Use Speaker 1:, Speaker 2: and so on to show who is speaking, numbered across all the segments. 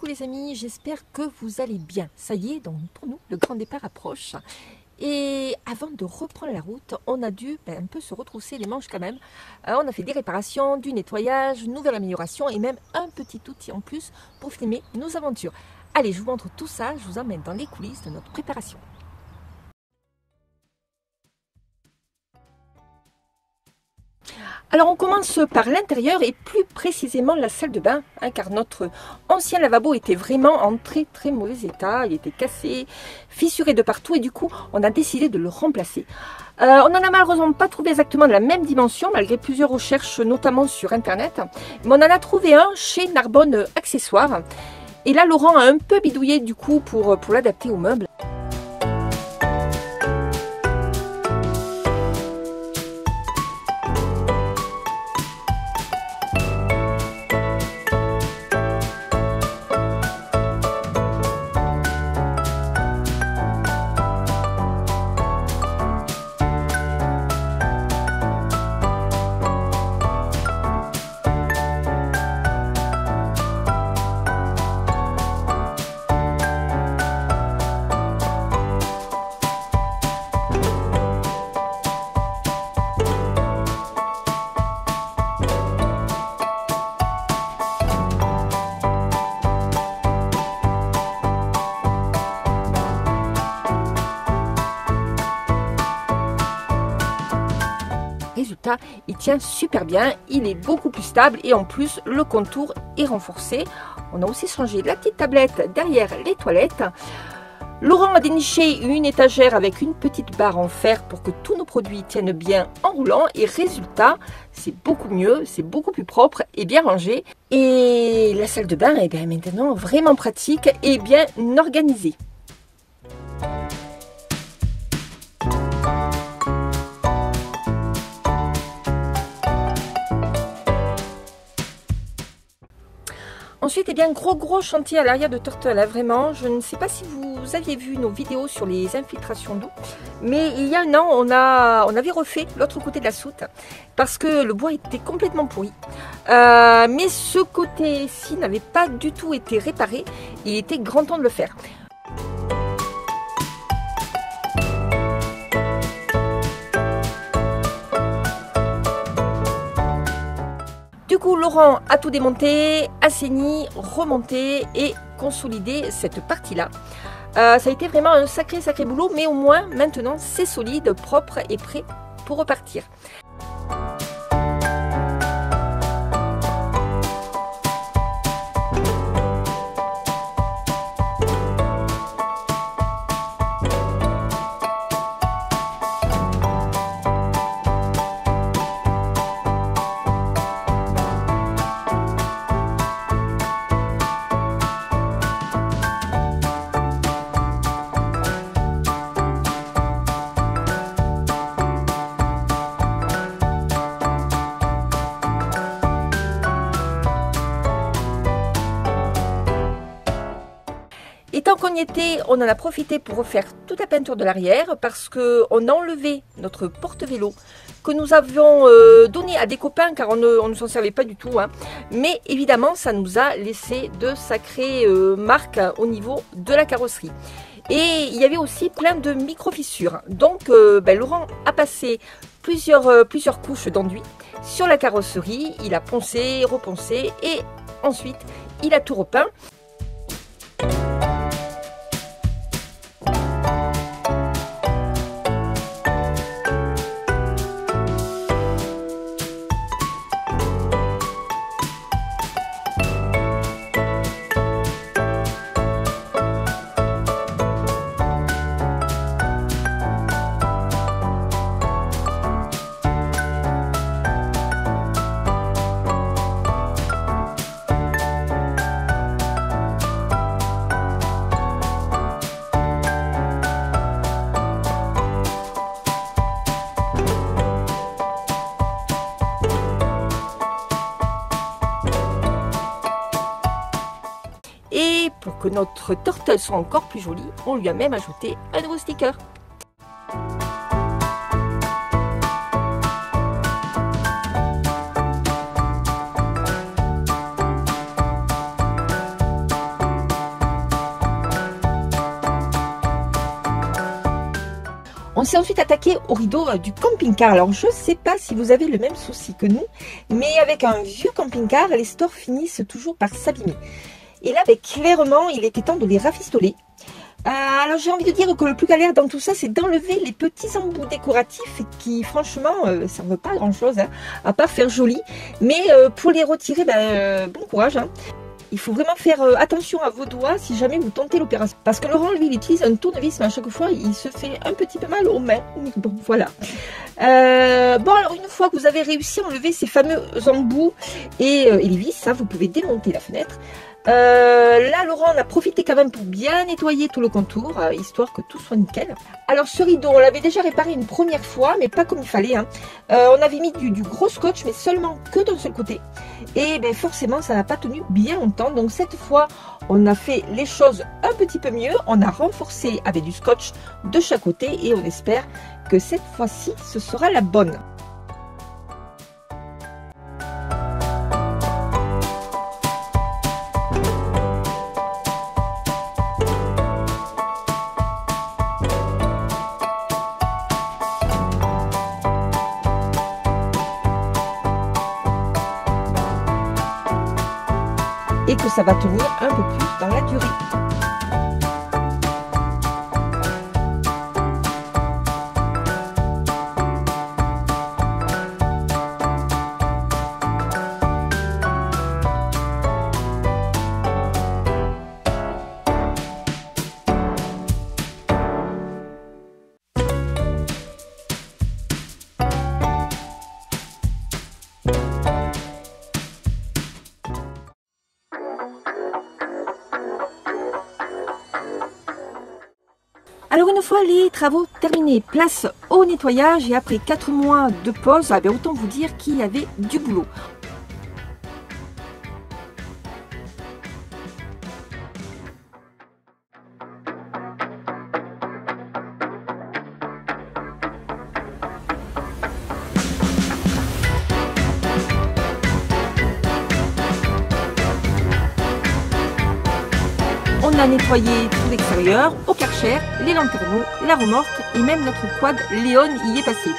Speaker 1: Coucou les amis, j'espère que vous allez bien. Ça y est, donc pour nous, le grand départ approche. Et avant de reprendre la route, on a dû un peu se retrousser les manches quand même. On a fait des réparations, du nettoyage, une nouvelle amélioration et même un petit outil en plus pour filmer nos aventures. Allez, je vous montre tout ça, je vous emmène dans les coulisses de notre préparation. Alors on commence par l'intérieur et plus précisément la salle de bain, car notre ancien lavabo était vraiment en très mauvais état, il était cassé, fissuré de partout et du coup on a décidé de le remplacer. On n'en a malheureusement pas trouvé exactement de la même dimension malgré plusieurs recherches notamment sur internet, mais on en a trouvé un chez Narbonne Accessoires et là Laurent a un peu bidouillé du coup pour l'adapter au meuble. Résultat, il tient super bien, il est beaucoup plus stable et en plus le contour est renforcé. On a aussi changé la petite tablette derrière les toilettes. Laurent a déniché une étagère avec une petite barre en fer pour que tous nos produits tiennent bien en roulant et résultat, c'est beaucoup mieux, c'est beaucoup plus propre et bien rangé. Et la salle de bain est bien maintenant vraiment pratique et bien organisée. Ensuite, eh bien, gros chantier à l'arrière de Turtle, hein, vraiment. Je ne sais pas si vous aviez vu nos vidéos sur les infiltrations d'eau, mais il y a un an, on avait refait l'autre côté de la soute parce que le bois était complètement pourri. Mais ce côté-ci n'avait pas du tout été réparé. Il était grand temps de le faire. Du coup, Laurent a tout démonté, assaini, remonté et consolidé cette partie-là. Ça a été vraiment un sacré boulot, mais au moins, maintenant, c'est solide, propre et prêt pour repartir. Et tant qu'on y était, on en a profité pour refaire toute la peinture de l'arrière parce qu'on a enlevé notre porte-vélo que nous avions donné à des copains car on ne s'en servait pas du tout. Hein. Mais évidemment, ça nous a laissé de sacrées marques au niveau de la carrosserie. Et il y avait aussi plein de micro-fissures. Donc, Laurent a passé plusieurs couches d'enduit sur la carrosserie. Il a poncé, reponcé et ensuite, il a tout repeint. Et pour que notre Turtle soit encore plus jolie, on lui a même ajouté un nouveau sticker. On s'est ensuite attaqué au rideau du camping-car. Alors je ne sais pas si vous avez le même souci que nous, mais avec un vieux camping-car, les stores finissent toujours par s'abîmer. Et là, clairement, il était temps de les rafistoler. Alors j'ai envie de dire que le plus galère dans tout ça, c'est d'enlever les petits embouts décoratifs qui franchement ne servent pas à grand chose, hein, à part faire joli. Mais pour les retirer, bon courage. Hein. Il faut vraiment faire attention à vos doigts si jamais vous tentez l'opération. Parce que Laurent, lui, il utilise un tournevis, mais à chaque fois, il se fait un petit peu mal aux mains. Bon, voilà. Bon, alors une fois que vous avez réussi à enlever ces fameux embouts et les vis, ça, vous pouvez démonter la fenêtre. Là, Laurent en a profité quand même pour bien nettoyer tout le contour, histoire que tout soit nickel. Alors ce rideau, on l'avait déjà réparé une première fois, mais pas comme il fallait. Hein. On avait mis du gros scotch, mais seulement que d'un seul côté. Et forcément, ça n'a pas tenu bien longtemps. Donc cette fois, on a fait les choses un petit peu mieux. On a renforcé avec du scotch de chaque côté et on espère que cette fois-ci, ce sera la bonne. Et que ça va tenir un peu plus dans la durée. Alors une fois les travaux terminés, place au nettoyage et après 4 mois de pause, autant vous dire qu'il y avait du boulot. On a nettoyé tout l'extérieur, au Karcher, les lanterneaux, la remorque et même notre quad Léon y est passé.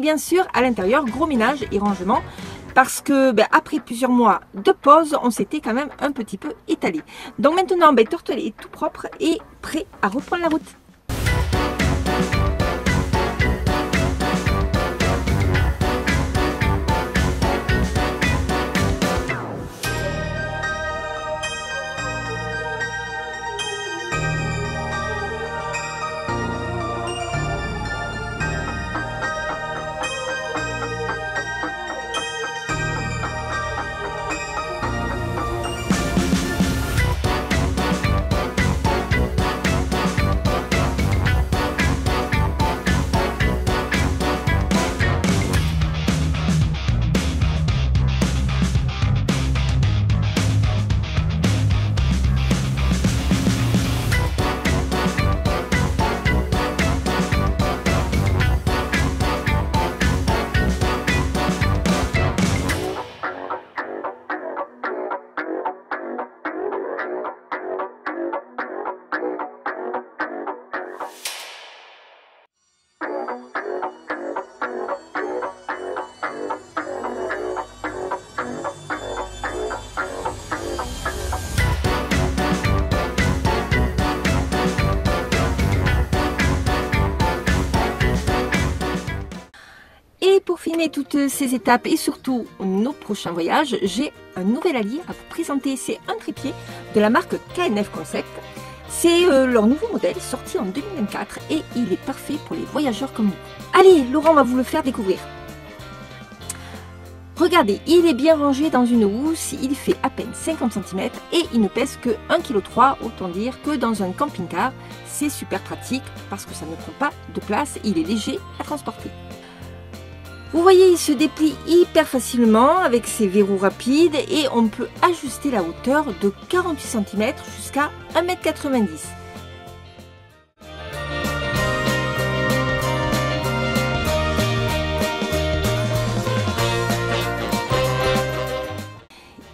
Speaker 1: bien sûr, à l'intérieur, gros ménage et rangement. Parce que après plusieurs mois de pause, on s'était quand même un petit peu étalé. Donc maintenant, Tortelet est tout propre et prêt à reprendre la route. Et pour filmer toutes ces étapes et surtout nos prochains voyages, j'ai un nouvel allié à vous présenter. C'est un trépied de la marque KNF Concept. C'est leur nouveau modèle sorti en 2024 et il est parfait pour les voyageurs comme nous. Allez, Laurent va vous le faire découvrir. Regardez, il est bien rangé dans une housse, il fait à peine 50 cm et il ne pèse que 1,3 kg, autant dire que dans un camping-car, c'est super pratique parce que ça ne prend pas de place, il est léger à transporter. Vous voyez, il se déplie hyper facilement avec ses verrous rapides et on peut ajuster la hauteur de 48 cm jusqu'à 1,90 m.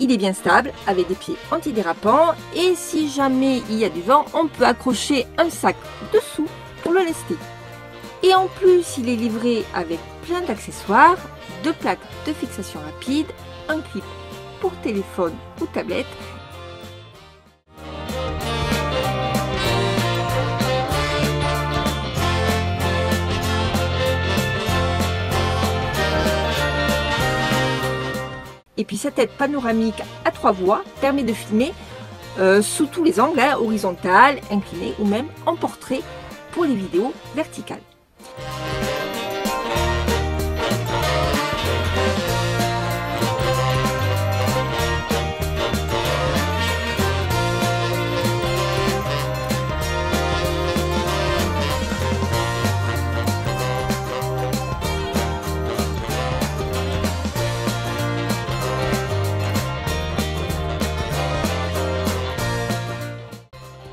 Speaker 1: Il est bien stable avec des pieds antidérapants et si jamais il y a du vent, on peut accrocher un sac dessous pour le lester. Et en plus, il est livré avec plein d'accessoires, 2 plaques de fixation rapide, un clip pour téléphone ou tablette. Et puis sa tête panoramique à 3 voies permet de filmer sous tous les angles, horizontal, incliné ou même en portrait pour les vidéos verticales.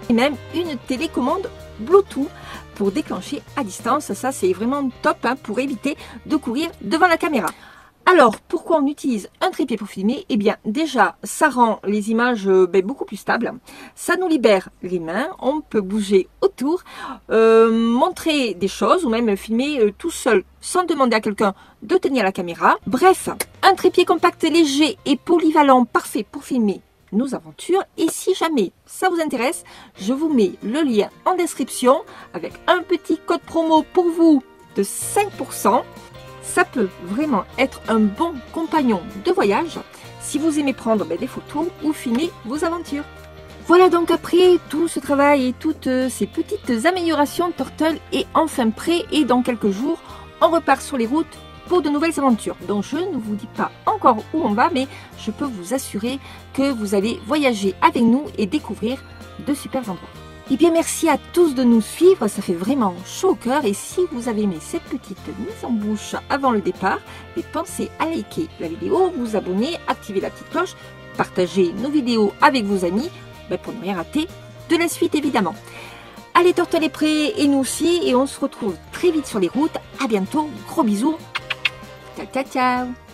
Speaker 1: Et même une télécommande Bluetooth pour déclencher à distance. Ça, c'est vraiment top pour éviter de courir devant la caméra. Alors, pourquoi on utilise un trépied pour filmer? Eh bien, déjà, ça rend les images beaucoup plus stables. Ça nous libère les mains. On peut bouger autour, montrer des choses ou même filmer tout seul sans demander à quelqu'un de tenir la caméra. Bref, un trépied compact, léger et polyvalent, parfait pour filmer nos aventures. Et si jamais ça vous intéresse, je vous mets le lien en description avec un petit code promo pour vous de 5%. Ça peut vraiment être un bon compagnon de voyage si vous aimez prendre des photos ou filmer vos aventures. Voilà, donc après tout ce travail et toutes ces petites améliorations, Turtle est enfin prêt et dans quelques jours, on repart sur les routes pour de nouvelles aventures. Donc je ne vous dis pas encore où on va, mais je peux vous assurer que vous allez voyager avec nous et découvrir de super endroits. Et bien merci à tous de nous suivre, ça fait vraiment chaud au cœur. Et si vous avez aimé cette petite mise en bouche avant le départ, pensez à liker la vidéo, vous abonner, activer la petite cloche, partager nos vidéos avec vos amis pour ne rien rater de la suite évidemment. Allez, Turtle est prêt et nous aussi, et on se retrouve très vite sur les routes. À bientôt, gros bisous. Ciao, ciao, ciao.